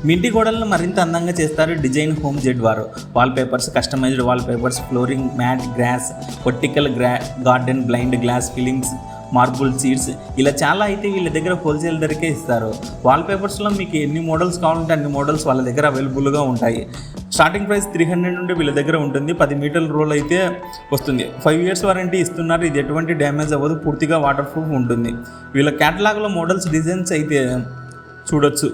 మీ ఇంటి గోడలను మరింత అందంగా చేస్తారు డిజైన్ హోమ్ జెడ్ వారు. Wallpapers, customized wallpapers, flooring, mat, grass, vertical garden, blind glass fillings, marble seats, ఇలా చాలా అయితే వీళ్ళ దగ్గర హోల్సేల్ ధరకే ఇస్తారు. వాల్పేపర్స్లో మీకు ఎన్ని మోడల్స్ కావాలంటే అన్ని మోడల్స్ వాళ్ళ దగ్గర అవైలబుల్గా ఉంటాయి. స్టార్టింగ్ ప్రైస్ 300 నుండి వీళ్ళ దగ్గర ఉంటుంది. 10 మీటర్ల రోల్ అయితే వస్తుంది. 5 years వారంటీ ఇస్తున్నారు. ఇది ఎటువంటి డ్యామేజ్ అవ్వదు, పూర్తిగా వాటర్ ప్రూఫ్ ఉంటుంది. వీళ్ళ క్యాటలాగ్లో మోడల్స్, డిజైన్స్ అయితే చూడొచ్చు.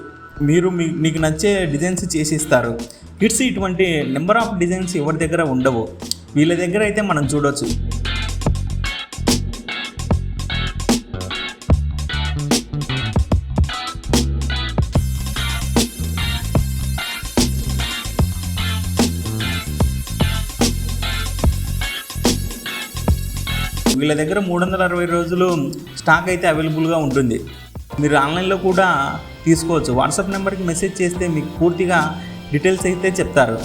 మీకు నచ్చే డిజైన్స్ చేసి ఇస్తారు. కిడ్స్ ఇటువంటి నెంబర్ ఆఫ్ డిజైన్స్ ఎవరి దగ్గర ఉండవు, వీళ్ళ దగ్గర అయితే మనం చూడొచ్చు. వీళ్ళ దగ్గర 360 రోజులు స్టాక్ అయితే అవైలబుల్గా ఉంటుంది. మీరు ఆన్లైన్లో కూడా తీసుకోవచ్చు. వాట్సాప్ నెంబర్కి మెసేజ్ చేస్తే మీకు పూర్తిగా డీటెయిల్స్ అయితే చెప్తారు.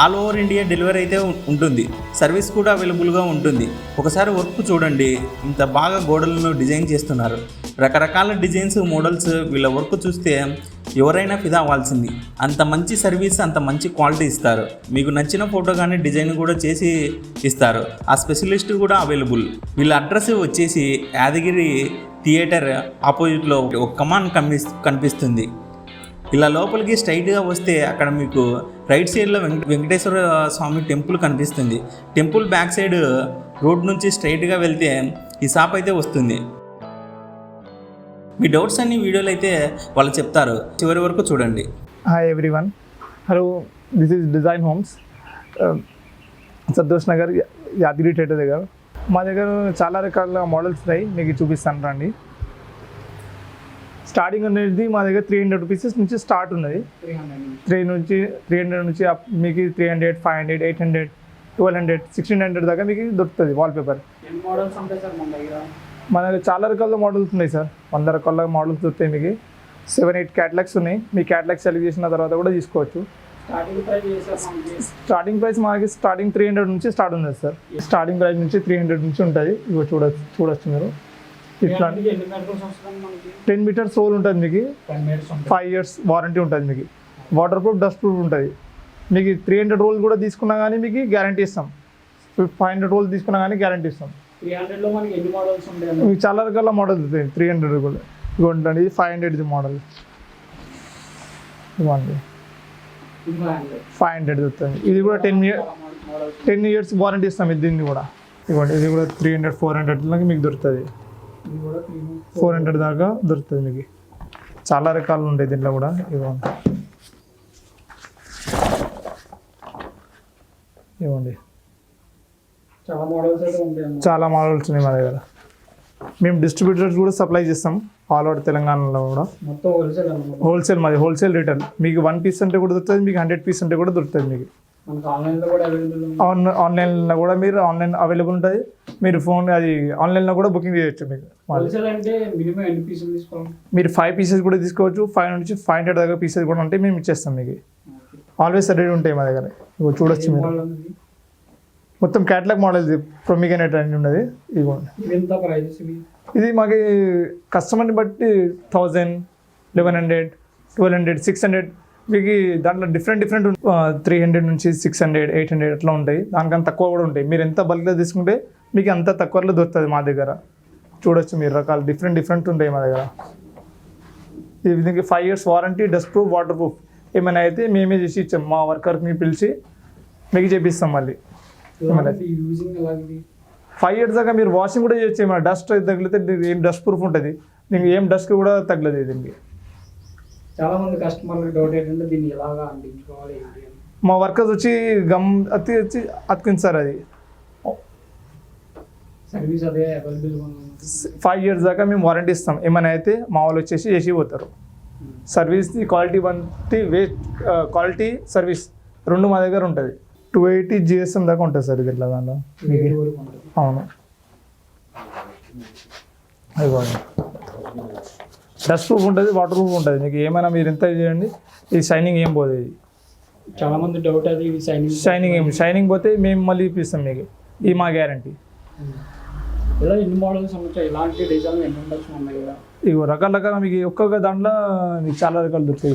ఆల్ ఓవర్ ఇండియా డెలివరీ అయితే ఉంటుంది. సర్వీస్ కూడా అవైలబుల్గా ఉంటుంది. ఒకసారి వర్క్ చూడండి, ఇంత బాగా గోడలను డిజైన్ చేస్తున్నారు. రకరకాల డిజైన్స్, మోడల్స్, వీళ్ళ వర్క్ చూస్తే ఎవరైనా ఫిదా అవ్వాల్సింది. అంత మంచి సర్వీస్, అంత మంచి క్వాలిటీ ఇస్తారు. మీకు నచ్చిన ఫోటో కానీ డిజైన్ కూడా చేసి ఇస్తారు. ఆ స్పెషలిస్ట్ కూడా అవైలబుల్. వీళ్ళ అడ్రస్ వచ్చేసి యాదగిరి థియేటర్ ఆపోజిట్లో ఒక కమాన్ కనిపిస్తుంది. ఇలా లోపలికి స్ట్రైట్గా వస్తే అక్కడ మీకు రైట్ సైడ్లో వెంకటేశ్వర స్వామి టెంపుల్ కనిపిస్తుంది. టెంపుల్ బ్యాక్ సైడ్ రోడ్ నుంచి స్ట్రైట్గా వెళ్తే ఈ షాప్ అయితే వస్తుంది. మీ డౌట్స్ అన్ని వీడియోలు అయితే వాళ్ళు చెప్తారు, చివరి వరకు చూడండి. Hi everyone, hello, this is design homes, Santosh Nagar, Yadagiri theatre దగ్గర. మా దగ్గర చాలా రకాల మోడల్స్ ఉన్నాయి, మీకు చూపిస్తాను రండి. స్టార్టింగ్ అనేది మా దగ్గర 300 రూపీస్ నుంచి స్టార్ట్ ఉన్నది. 300 నుంచి మీకు 300, 500, 800, 1200, 1600 దాకా మీకు దొరుకుతుంది వాల్పేపర్. మన దగ్గర చాలా రకాల మోడల్స్ ఉన్నాయి సార్. 100 రకాల మోడల్స్ దొరుకుతాయి. మీకు 7-8 క్యాటలాగ్స్ ఉన్నాయి. మీ క్యాటలాగ్ సెలెక్ట్ చేసిన తర్వాత కూడా తీసుకోవచ్చు. స్టార్టింగ్ ప్రైస్ మనకి 300 నుంచి స్టార్ట్ ఉంది సార్. స్టార్టింగ్ ప్రైస్ నుంచి 300 నుంచి ఉంటుంది. ఇవి చూడొచ్చు మీరు. ఇట్లా 10 మీటర్స్ రోల్ ఉంటుంది మీకు. 5 years వారంటీ ఉంటుంది మీకు. వాటర్ ప్రూఫ్, డస్ట్ ప్రూఫ్ ఉంటుంది మీకు. 300 రోల్ కూడా తీసుకున్నా కానీ మీకు గ్యారంటీ ఇస్తాం. 500 రోల్ తీసుకున్నా కానీ గ్యారంటీ ఇస్తాం. 300లో మనకి ఎన్ని మోడల్స్ ఉంటాయి? మీకు చాలా రకాల మోడల్స్ ఉంటాయి. 300 కూడా ఇవ్వండి. ఇది 500 మోడల్ ఇవ్వండి. 500 దొరుకుతుంది. ఇది కూడా 10 years వారంటీ ఇస్తాం. దీన్ని కూడా ఇవ్వండి. ఇది కూడా 300, 400 మీకు దొరుకుతుంది. 400 దాకా దొరుకుతుంది మీకు. చాలా రకాలు ఉంటాయి దీంట్లో కూడా. ఇవ్వండి. చాలా మోడల్స్ ఉన్నాయి మా దగ్గర. మేము డిస్ట్రిబ్యూటర్స్ కూడా సప్లై చేస్తాం ఆల్ ఓవర్ తెలంగాణలో కూడా. హోల్సేల్ మాది, హోల్సేల్ రిటైల్. మీకు 1 piece అంటే కూడా దొరుకుతుంది, మీకు 100 pieces అంటే కూడా దొరుకుతుంది మీకు. ఆన్లైన్లో కూడా మీరు ఆన్లైన్ అవైలబుల్ ఉంటుంది. మీరు ఫోన్ అది ఆన్లైన్లో కూడా బుకింగ్ చేయొచ్చు. మీకు మీరు 5 pieces కూడా తీసుకోవచ్చు. 5 నుంచి 500 దాకా పీసెస్ కూడా ఉంటాయి. మేము ఇచ్చేస్తాం మీకు. ఆల్వేస్ రెడీ ఉంటాయి మా దగ్గర. చూడొచ్చు మీరు. మొత్తం క్యాటలాగ్ మోడల్ ప్రొమిగనేట్ అని ఉన్నది. ఇది మాకు కస్టమర్ని బట్టి 1000, 1100, 1200, 600 మీకు దాంట్లో డిఫరెంట్ 300 నుంచి 600, 800 అట్లా ఉంటాయి. దానికన్నా తక్కువ కూడా ఉంటాయి. మీరు ఎంత బల్క్గా తీసుకుంటే మీకు అంత తక్కువలో దొరుకుతుంది మా దగ్గర. చూడొచ్చు మీరు. రకాలు డిఫరెంట్ ఉంటాయి మా దగ్గర. ఇది దీనికి 5 years warranty, dust proof, water proof. ఏమైనా అయితే మేమే చేసి ఇచ్చాం. మా వర్కర్ని పిలిచి మీకు చేపిస్తాం. మళ్ళీ 5 years దాకా మీరు వాషింగ్ కూడా చేయొచ్చు. ఏమైనా డస్ట్ తగిలితే ఏం డస్ట్ ప్రూఫ్ ఉంటుంది. దీనికి ఏం డస్ట్ కూడా తగలదు. దీనికి చాలా మంది కస్టమర్లకు డౌట్ ఏంటంటే దీన్ని ఎలాగా అంటించుకోవాలి. మా వర్కర్స్ వచ్చి గమ్ అతికిస్తారు. అది సర్వీస్ అదే అవైలబుల్. 5 years దాకా మేము వారంటీ ఇస్తాం. ఏమైనా అయితే మా వాళ్ళు వచ్చేసి చేసి పోతారు. సర్వీస్ది క్వాలిటీ క్వాలిటీ సర్వీస్ 2 మా దగ్గర ఉంటుంది. 280 GSM దాకా ఉంటుంది సార్. ఇది ఇట్లా దాంట్లో. అవును. అయిపోయింది. డస్ట్ ప్రూఫ్ ఉంటుంది, వాటర్ ప్రూఫ్ ఉంటుంది. మీకు ఏమైనా మీరు ఎంత చేయండి, ఇది షైనింగ్ ఏం పోదు. ఇది చాలా మంది డౌట్ అది షైనింగ్ పోతే మేము మళ్ళీ ఇప్పిస్తాం మీకు. ఇది మా గ్యారంటీ. ఇలా ఎన్ని మోడల్స్ ఉంటాయి, ఇలాంటి డిజైన్ ఎన్ని ఉండొచ్చు ఉన్నాయి కదా. ఇవి రకాల మీకు ఒక్కొక్క దాంట్లో మీకు చాలా రకాలు దొరుకుతాయి.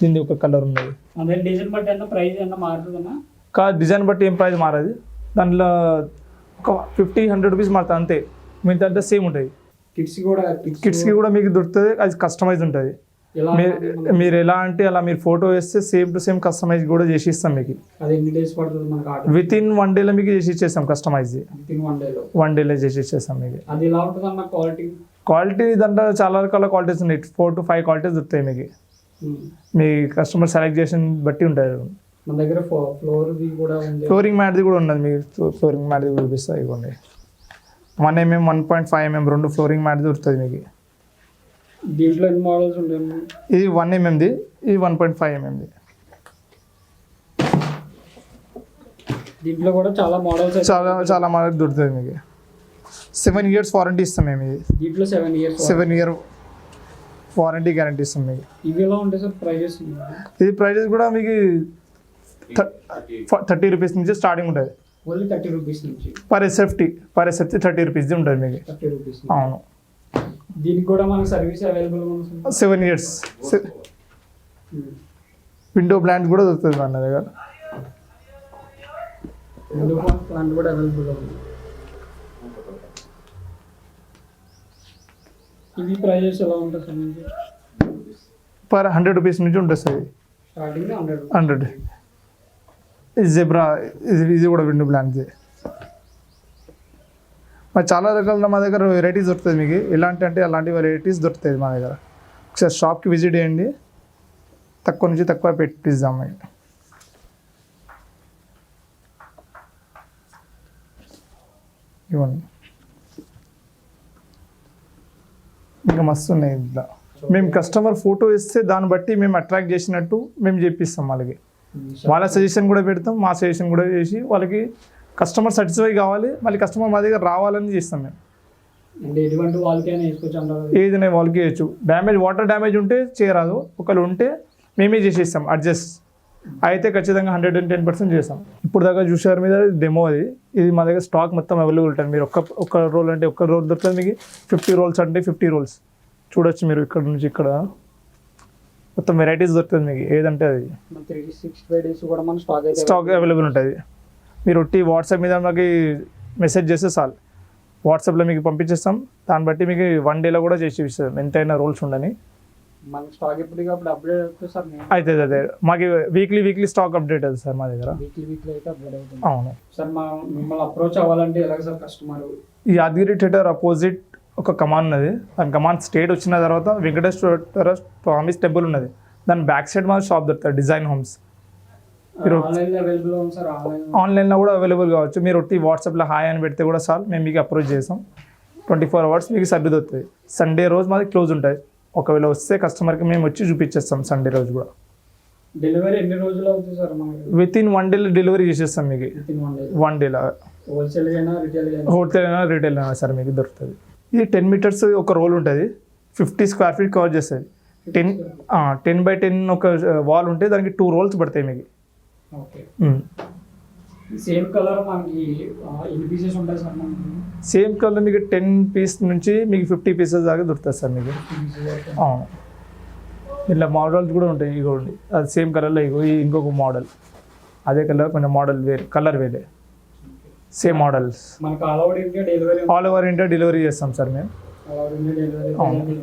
దీనిది ఒక కలర్ ఉన్నది. అదే డిజైన్ బట్టి అన్న ప్రైస్ అన్న మారుతుందన్నా? డిజైన్ బట్టి ఏం ప్రైస్ మారదు, దాంట్లో ఒక 50-100 రూపీస్ మారుతుంది అంతే, మిగతా అంతా సేమ్ ఉంటుంది. కిడ్స్కి కూడా మీకు దొరుకుతుంది, అది కస్టమైజ్ ఉంటుంది. ఎలా మీరు ఎలా అంటే అలా మీరు ఫోటో వేస్తే సేమ్ టు సేమ్ కస్టమైజ్ కూడా చేసి ఇస్తాం మీకు. అది ఎన్ని డేస్ పడుతుంది మనకు ఆర్డర్? విత్ ఇన్ 1 డేలో మీకు చేసి ఇచ్చేస్తాం కస్టమైజ్. విత్ ఇన్ 1 డేలో 1 డేలో చేసి ఇచ్చేస్తాం మీకు. అది ఎలా ఉంటుంది అన్న క్వాలిటీ? క్వాలిటీ దాంట్లో చాలా రకాల క్వాలిటీస్ ఉన్నాయి, 4 to 5 క్వాలిటీస్ దొరుకుతాయి మీకు. మీ కస్టమర్ సెలెక్ట్ చేసిన బట్టి ఉంటుంది. మన దగ్గర ఫ్లోర్ కూడా ఉంది, ఫ్లోరింగ్ మ్యాట్ది కూడా ఉన్నది మీకు. ఫ్లోరింగ్ మ్యాట్ది కూడా చూపిస్తాయి ఇవ్వండి. 1 mm 1.5 mm 2 ఫ్లోరింగ్ మ్యాట్ దొరుకుతుంది మీకు. దీంట్లో ఎన్ని మోడల్స్ ఉంటాయి? ఇది 1 mmది, ఇది 1.5 mmది. దీంట్లో కూడా చాలా మోడల్స్ చాలా మోడల్ దొరుకుతుంది మీకు. 7 years వారంటీ ఇస్తాం మేము. ఇది దీంట్లో 7 years 7 year వారంటీ గ్యారంటీ ఇస్తాం మీకు. ఇవి ఎలా ఉంటాయి సార్ ప్రైజెస్? ఇది ప్రైజెస్ కూడా మీకు 30 రూపీస్ నుంచి స్టార్టింగ్ ఉంటుంది. ఓన్లీ 30 రూపీస్ నుంచి పర్ ఎస్ఎఫ్టీ 30 రూపీస్ది ఉంటుంది మీకు. 30 రూపీస్. అవును. దీనికి కూడా మనకు సర్వీస్ అవైలబుల్ ఉంది. 7 years విండో ప్లాంట్ కూడా దొరుకుతుంది మన దగ్గర. విండో ప్లాంట్ కూడా అవైలబుల్ ఉంది. ఇవి ప్రైజెస్ ఎలా ఉంటుంది సార్ మీకు? పర్ 100 రూపీస్ నుంచి ఉంటుంది సార్. స్టార్టింగ్ 100. ఇది జెబ్రా, ఇది కూడా విండో ప్లాంట్ది. మరి చాలా రకాల మా దగ్గర వెరైటీస్ దొరుకుతుంది మీకు. ఎలాంటి అంటే అలాంటి వెరైటీస్ దొరుకుతాయి మా దగ్గర. ఒకసారి షాప్కి విజిట్ చేయండి, తక్కువ నుంచి తక్కువ పెట్టిస్తాం మీకు. ఇవ్వండి, ఇంకా మస్తు ఉన్నాయి ఇట్లా. మేము కస్టమర్ ఫోటో ఇస్తే దాన్ని బట్టి మేము అట్రాక్ట్ చేసినట్టు మేము చెప్పిస్తాం వాళ్ళకి. వాళ్ళ సజెషన్ కూడా పెడతాం, మా సజెషన్ కూడా చేసి వాళ్ళకి కస్టమర్ సాటిస్ఫై కావాలి, మళ్ళీ కస్టమర్ మా దగ్గర రావాలని చేస్తాం మేము. అంటే ఎటువంటి వాళ్ళకైనా వేసుకోవచ్చు అంటారు? ఏదైనా వాళ్ళకి వేయచ్చు. వాటర్ డ్యామేజ్ ఉంటే చేయరాదు, ఒకళ్ళు ఉంటే మేమే చేసేస్తాం అడ్జస్ట్. అయితే ఖచ్చితంగా 110% చేస్తాం. ఇప్పుడు దాకా చూసారు మీద డెమో అది. ఇది మా దగ్గర స్టాక్ మొత్తం అవైలబుల్ ఉంటుంది. మీరు ఒక్క రోల్ అంటే ఒక్క రోల్ దొరుకుతుంది మీకు. 50 rolls అంటే 50 rolls చూడొచ్చు మీరు. ఇక్కడ నుంచి ఇక్కడ మొత్తం వెరైటీస్ దొరుకుతుంది మీకు, ఏదంటే అది. 365 days కూడా మన స్టాక్ అవైలబుల్ ఉంటుంది. మీరు వాట్సాప్ మీద మాకు మెసేజ్ చేస్తే చాలు, వాట్సాప్లో మీకు పంపించేస్తాం. దాన్ని బట్టి మీకు 1 డేలో కూడా చేసి ఇస్తాం, ఎంతైనా రోల్స్ ఉండని. మన స్టాక్ ఎప్పటికప్పుడు అప్డేట్ అవుతుంది సార్? అవుతుంది. అదే మాకు వీక్లీ స్టాక్ అప్డేట్ అవుతుంది సార్ మా దగ్గర. వీక్లీ అయితే అప్డేట్ అవుతుంది. అవును సార్. మిమ్మల్ని అప్రోచ్ అవ్వాలంటే ఎలాగ సార్ కస్టమర్? ఈ యాదగిరి థియేటర్ అపోజిట్ ఒక కమాన్ ఉన్నది. దాని కమాన్ స్టేట్ వచ్చిన తర్వాత వెంకటేశ్వర స్వామి టెంపుల్ ఉన్నది. దాని బ్యాక్ సైడ్ మా షాప్ దొరుకుతుంది, డిజైన్ హోమ్స్. ఆన్లైన్లో కూడా అవైలబుల్ కావచ్చు. మీరు వాట్సాప్లో హాయ్ అని పెడితే కూడా సార్ మేము మీకు అప్రోచ్ చేస్తాం. 24 hours మీకు సర్వీస్ దొరుకుతుంది. సండే రోజు మాది క్లోజ్ ఉంటుంది. ఒకవేళ వస్తే కస్టమర్కి మేము వచ్చి చూపించేస్తాం సండే రోజు కూడా. డెలివరీ ఎన్ని రోజులు అవుతుంది sir? With in 1 day delivery చేసేస్తాం మీకు. 1 day హోల్సేల్ అయినా రీటైల్ అయినా సార్ మీకు దొరుకుతుంది. ఇది 10 meters ఒక రోల్ ఉంటుంది, 50 square feet కవర్ చేస్తుంది. 10 by 10 ఒక వాల్ ఉంటే దానికి 2 rolls పడతాయి మీకు. ఓకే. సేమ్ కలర్ మనకి ఎన్ని పీసెస్ ఉంటాయి సార్? సేమ్ కలర్ మీకు 10 pieces నుంచి మీకు 50 pieces దాకా దొరుకుతుంది సార్ మీకు. అవును. ఇట్లా మోడల్స్ కూడా ఉంటాయి. ఇగోండి, అది సేమ్ కలర్లో ఇగో ఇంకొక మోడల్, అదే కలర్ కొంచెం మోడల్ వేరే, కలర్ వేరే, సేమ్ మోడల్స్. మనకు all over India delivery delivery చేస్తాం సార్ మేము. All over India delivery.